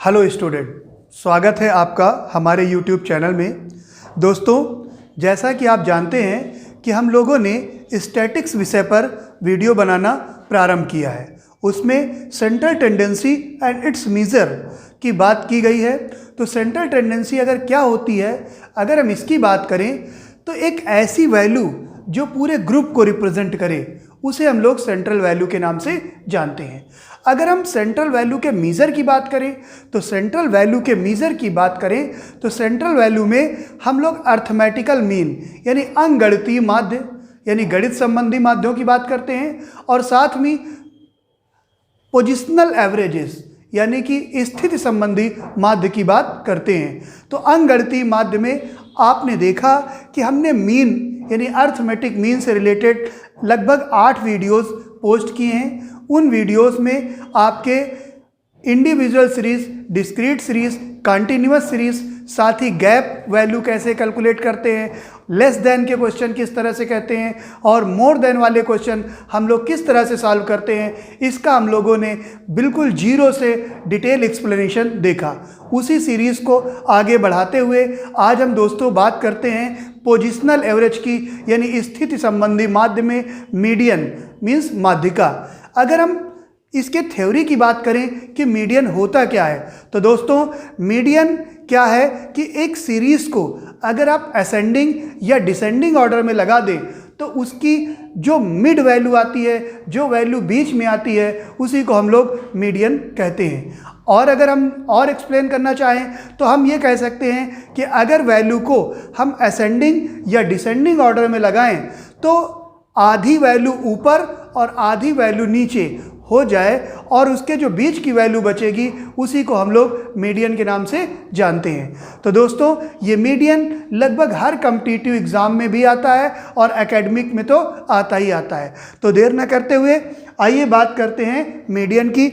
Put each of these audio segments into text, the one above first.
Hello student, स्वागत है आपका हमारे YouTube चैनल में। दोस्तों, जैसा कि आप जानते हैं कि हम लोगों ने स्टैटिक्स विषय पर वीडियो बनाना प्रारंभ किया है। उसमें central tendency and its measure की बात की गई है। तो सेंट्रल टेंडेंसी अगर क्या होती है, अगर हम इसकी बात करें तो एक ऐसी वैल्यू जो पूरे ग्रुप को रिप्रेजेंट करे उसे हम लोग सेंट्रल वैल्यू के नाम से जानते हैं। अगर हम सेंट्रल वैल्यू के मीज़र की बात करें तो सेंट्रल वैल्यू में हम लोग अर्थमेटिकल मीन यानी अंगणितीय माध्य यानी गणित संबंधी माध्यों की बात करते हैं, और साथ में पोजिशनल एवरेजेस यानी कि स्थिति संबंधी माध्य की बात करते हैं। तो अंगणितीय माध्य में आपने देखा कि हमने मीन यानी अर्थमेटिक मीन से रिलेटेड लगभग 8 वीडियोस पोस्ट किए हैं। उन वीडियोस में आपके individual series, discrete series, continuous series, साथ ही गैप वैल्यू कैसे कैलकुलेट करते हैं, लेस देन के क्वेश्चन किस तरह से कहते हैं, और मोर देन वाले क्वेश्चन हम लोग किस तरह से सॉल्व करते हैं, इसका हम लोगों ने बिल्कुल जीरो से डिटेल एक्सप्लेनेशन देखा। उसी सीरीज़ को आगे बढ़ाते हुए आज हम दोस्तों बात करते हैं पोजिशनल एवरेज की, यानी स्थिति संबंधी माध्य में मीडियन मीन्स माध्यिका। अगर हम इसके थ्योरी की बात करें कि मीडियन होता क्या है, तो दोस्तों मीडियन क्या है कि एक सीरीज़ को अगर आप असेंडिंग या डिसेंडिंग ऑर्डर में लगा दें तो उसकी जो मिड वैल्यू आती है, जो वैल्यू बीच में आती है, उसी को हम लोग मीडियन कहते हैं। और अगर हम और एक्सप्लेन करना चाहें तो हम ये कह सकते हैं कि अगर वैल्यू को हम असेंडिंग या डिसेंडिंग ऑर्डर में लगाएं तो आधी वैल्यू ऊपर और आधी वैल्यू नीचे हो जाए और उसके जो बीच की वैल्यू बचेगी उसी को हम लोग मीडियन के नाम से जानते हैं। तो दोस्तों, ये मीडियन लगभग हर कॉम्पिटिटिव एग्ज़ाम में भी आता है और एकेडमिक में तो आता ही आता है। तो देर न करते हुए आइए बात करते हैं मीडियन की।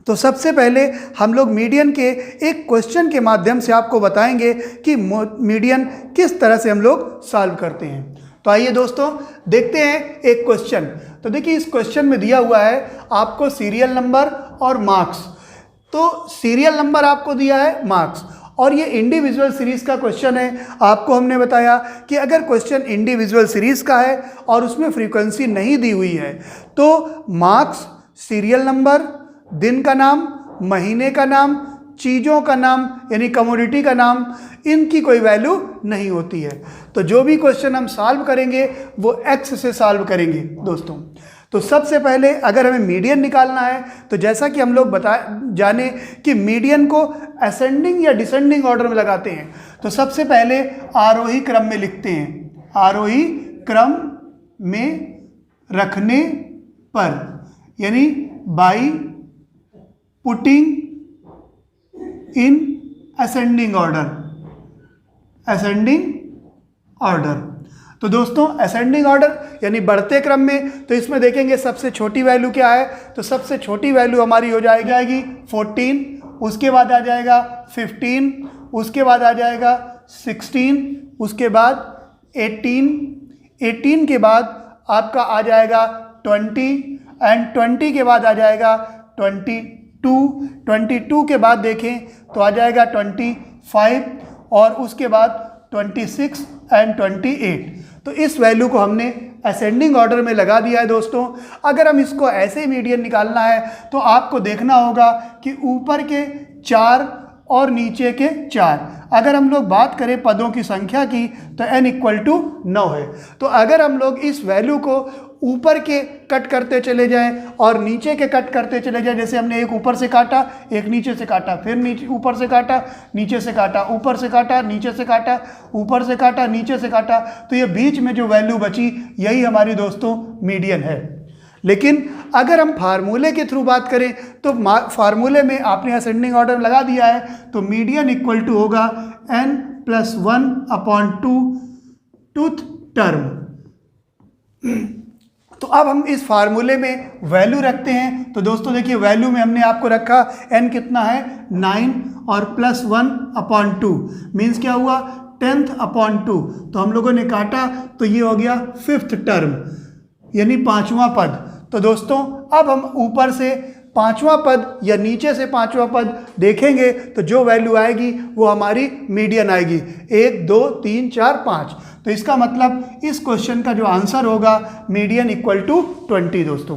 तो सबसे पहले हम लोग मीडियन के एक क्वेश्चन के माध्यम से आपको बताएंगे कि मीडियन किस तरह से हम लोग सॉल्व करते हैं। तो आइए दोस्तों देखते हैं एक क्वेश्चन। तो देखिए, इस क्वेश्चन में दिया हुआ है आपको सीरियल नंबर और मार्क्स। तो सीरियल नंबर आपको दिया है, मार्क्स, और ये इंडिविजुअल सीरीज़ का क्वेश्चन है। आपको हमने बताया कि अगर क्वेश्चन इंडिविजुअल सीरीज़ का है और उसमें फ्रीक्वेंसी नहीं दी हुई है तो मार्क्स, सीरियल नंबर, दिन का नाम, महीने का नाम, चीज़ों का नाम यानी कमोडिटी का नाम, इनकी कोई वैल्यू नहीं होती है। तो जो भी क्वेश्चन हम सॉल्व करेंगे वो एक्स से सॉल्व करेंगे दोस्तों। तो सबसे पहले अगर हमें मीडियन निकालना है तो जैसा कि हम लोग जाने कि मीडियन को असेंडिंग या डिसेंडिंग ऑर्डर में लगाते हैं। तो सबसे पहले आरोही क्रम में लिखते हैं। आरोही क्रम में रखने पर यानी by putting in ascending order. तो दोस्तों, असेंडिंग ऑर्डर यानी बढ़ते क्रम में, तो इसमें देखेंगे सबसे छोटी वैल्यू क्या है। तो सबसे छोटी वैल्यू हमारी हो जाएगी 14, उसके बाद आ जाएगा 15, उसके बाद आ जाएगा 16, उसके बाद 18 के बाद आपका आ जाएगा 20 एंड 20 के बाद आ जाएगा 22 के बाद देखें तो आ जाएगा 25 और उसके बाद 26 एंड 28। तो इस वैल्यू को हमने असेंडिंग ऑर्डर में लगा दिया है दोस्तों। अगर हम इसको ऐसे मीडियन निकालना है तो आपको देखना होगा कि ऊपर के 4 और नीचे के 4। अगर हम लोग बात करें पदों की संख्या की तो n = 9 है। तो अगर हम लोग इस वैल्यू को ऊपर के कट करते चले जाएं और नीचे के कट करते चले जाएं, जैसे हमने एक ऊपर से काटा, एक नीचे से काटा, फिर नीचे ऊपर से काटा, नीचे से काटा, ऊपर से काटा, नीचे से काटा, ऊपर से काटा, नीचे से काटा, तो ये बीच में जो वैल्यू बची यही हमारी दोस्तों मीडियन है। लेकिन अगर हम फार्मूले के थ्रू बात करें तो फार्मूले में आपने असेंडिंग ऑर्डर लगा दिया है तो मीडियन = होगा n+1/2 टूथ टर्म। तो अब हम इस फार्मूले में वैल्यू रखते हैं। तो दोस्तों देखिए, वैल्यू में हमने आपको रखा n कितना है 9 और +1/2 मीन्स क्या हुआ 10th/2। तो हम लोगों ने काटा तो ये हो गया 5th टर्म यानी 5वां पद। तो दोस्तों अब हम ऊपर से पांचवा पद या नीचे से पांचवा पद देखेंगे तो जो वैल्यू आएगी वो हमारी मीडियन आएगी, 1 2 3 4 5। तो इसका मतलब इस क्वेश्चन का जो आंसर होगा मीडियन इक्वल टू 20 दोस्तों।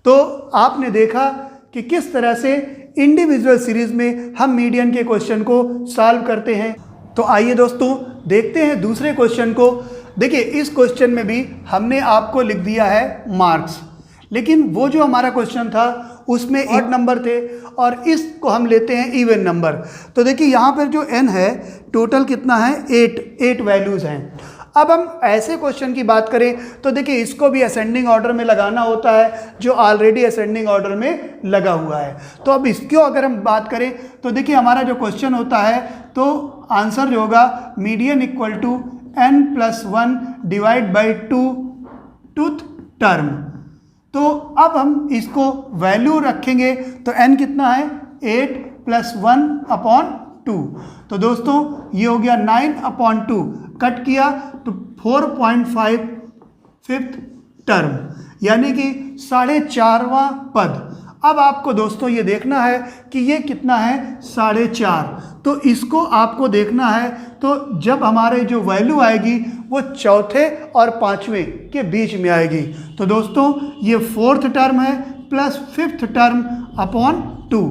तो आपने देखा कि किस तरह से इंडिविजुअल सीरीज में हम मीडियन के क्वेश्चन को सॉल्व करते हैं। तो आइए दोस्तों देखते हैं दूसरे क्वेश्चन को। देखिए इस क्वेश्चन में भी हमने आपको लिख दिया है मार्क्स, लेकिन वो जो हमारा क्वेश्चन था उसमें 8 नंबर थे और इसको हम लेते हैं इवन नंबर। तो देखिए यहाँ पर जो n है टोटल कितना है, 8 वैल्यूज़ हैं। अब हम ऐसे क्वेश्चन की बात करें तो देखिए इसको भी असेंडिंग ऑर्डर में लगाना होता है जो ऑलरेडी असेंडिंग ऑर्डर में लगा हुआ है। तो अब इसको अगर हम बात करें तो देखिए हमारा जो क्वेश्चन होता है तो आंसर जो होगा median equal to n+1 divide by 2th term. तो अब हम इसको वैल्यू रखेंगे तो n कितना है, 8+1/2। तो दोस्तों ये हो गया 9/2, कट किया तो 4.5 5th टर्म, यानी कि 4.5वां पद। अब आपको दोस्तों ये देखना है कि ये कितना है, 4.5। तो इसको आपको देखना है तो जब हमारे जो वैल्यू आएगी वो चौथे और पांचवें के बीच में आएगी। तो दोस्तों ये 4th टर्म है प्लस 5th टर्म अपॉन 2।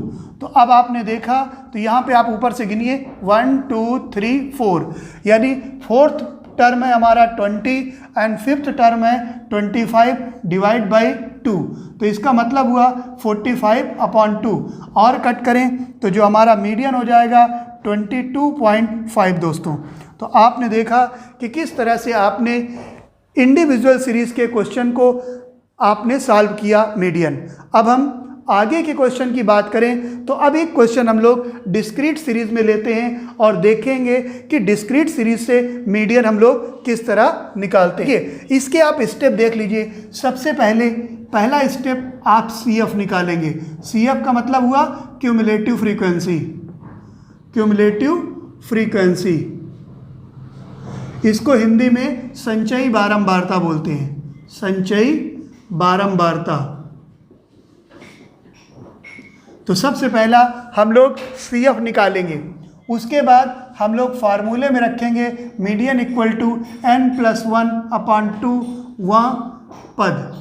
तो अब आपने देखा तो यहाँ पे आप ऊपर से गिनिए 1 2 3 4, यानी 4th टर्म है हमारा 20 एंड 5th टर्म है 25 डिवाइड बाई 2। तो इसका मतलब हुआ 45/2 और कट करें तो जो हमारा मीडियन हो जाएगा 22.5 दोस्तों। तो आपने देखा कि किस तरह से आपने इंडिविजुअल सीरीज के क्वेश्चन को आपने सॉल्व किया मीडियन। अब हम आगे के क्वेश्चन की बात करें तो अब एक क्वेश्चन हम लोग डिस्क्रीट सीरीज में लेते हैं और देखेंगे कि डिस्क्रीट सीरीज से मीडियन हम लोग किस तरह निकालते हैं। इसके आप स्टेप देख लीजिए। सबसे पहला स्टेप आप CF निकालेंगे। CF का मतलब हुआ क्यूमुलेटिव फ्रीक्वेंसी। क्यूमुलेटिव फ्रीक्वेंसी, इसको हिंदी में संचयी बारंबारता बोलते हैं, संचयी बारंबारता। तो सबसे पहला हम लोग CF निकालेंगे, उसके बाद हम लोग फार्मूले में रखेंगे मीडियन इक्वल टू n+1/2 वां पद।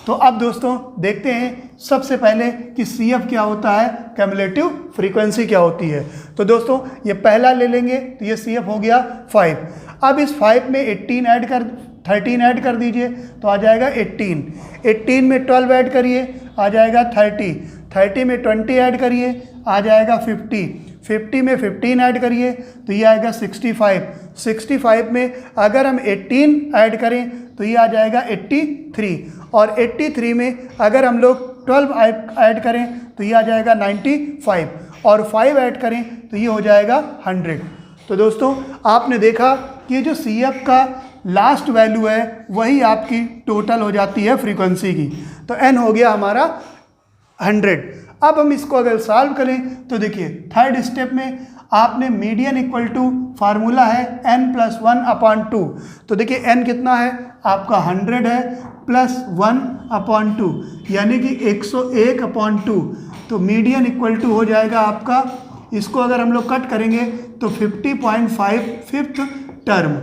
तो अब दोस्तों देखते हैं सबसे पहले कि CF क्या होता है, क्यूमुलेटिव फ्रीक्वेंसी क्या होती है। तो दोस्तों ये पहला ले लेंगे तो ये CF हो गया 5। अब इस 5 में 13 ऐड कर दीजिए तो आ जाएगा 18। 18 में 12 ऐड करिए आ जाएगा 30। 30 में 20 ऐड करिए आ जाएगा 50। 50 में 15 ऐड करिए तो ये आएगा 65। 65 में अगर हम 18 ऐड करें तो ये आ जाएगा 83। और 83 में अगर हम लोग 12 ऐड करें तो ये आ जाएगा 95। और 5 ऐड करें तो ये हो जाएगा 100। तो दोस्तों आपने देखा कि ये जो CF का लास्ट वैल्यू है वही आपकी टोटल हो जाती है फ्रीक्वेंसी की। तो n हो गया हमारा 100। अब हम इसको अगर सॉल्व करें तो देखिए थर्ड स्टेप में आपने मीडियन इक्वल टू फार्मूला है n+1/2। तो देखिए n कितना है आपका 100 है प्लस 1/2 यानी कि 101/2। तो मीडियन इक्वल टू हो जाएगा आपका, इसको अगर हम लोग कट करेंगे तो 50.5 5th टर्म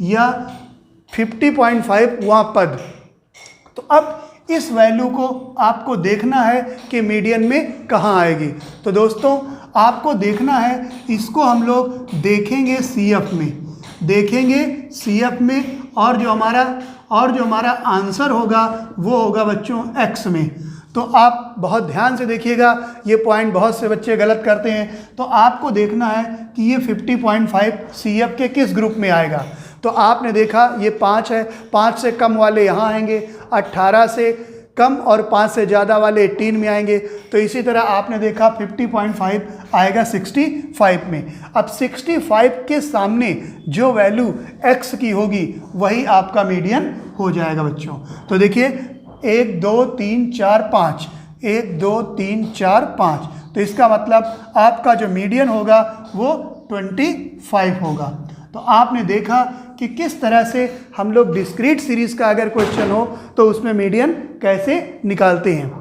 या 50.5 वां पद। तो अब इस वैल्यू को आपको देखना है कि मीडियन में कहाँ आएगी। तो दोस्तों आपको देखना है, इसको हम लोग देखेंगे CF में, देखेंगे CF में, और जो हमारा आंसर होगा वो होगा बच्चों X में। तो आप बहुत ध्यान से देखिएगा, ये पॉइंट बहुत से बच्चे गलत करते हैं। तो आपको देखना है कि ये 50.5 CF के किस ग्रुप में आएगा। तो आपने देखा ये 5 है, 5 से कम वाले यहाँ आएंगे, 18 से कम और 5 से ज़्यादा वाले 18 में आएंगे। तो इसी तरह आपने देखा 50.5 आएगा 65 में। अब 65 के सामने जो वैल्यू X की होगी वही आपका मीडियन हो जाएगा बच्चों। तो देखिए 1 2 3 4 5, 1 2 3 4 5। तो इसका मतलब आपका जो मीडियन होगा वो 25 होगा। तो आपने देखा कि किस तरह से हम लोग डिस्क्रीट सीरीज़ का अगर क्वेश्चन हो तो उसमें मीडियन कैसे निकालते हैं।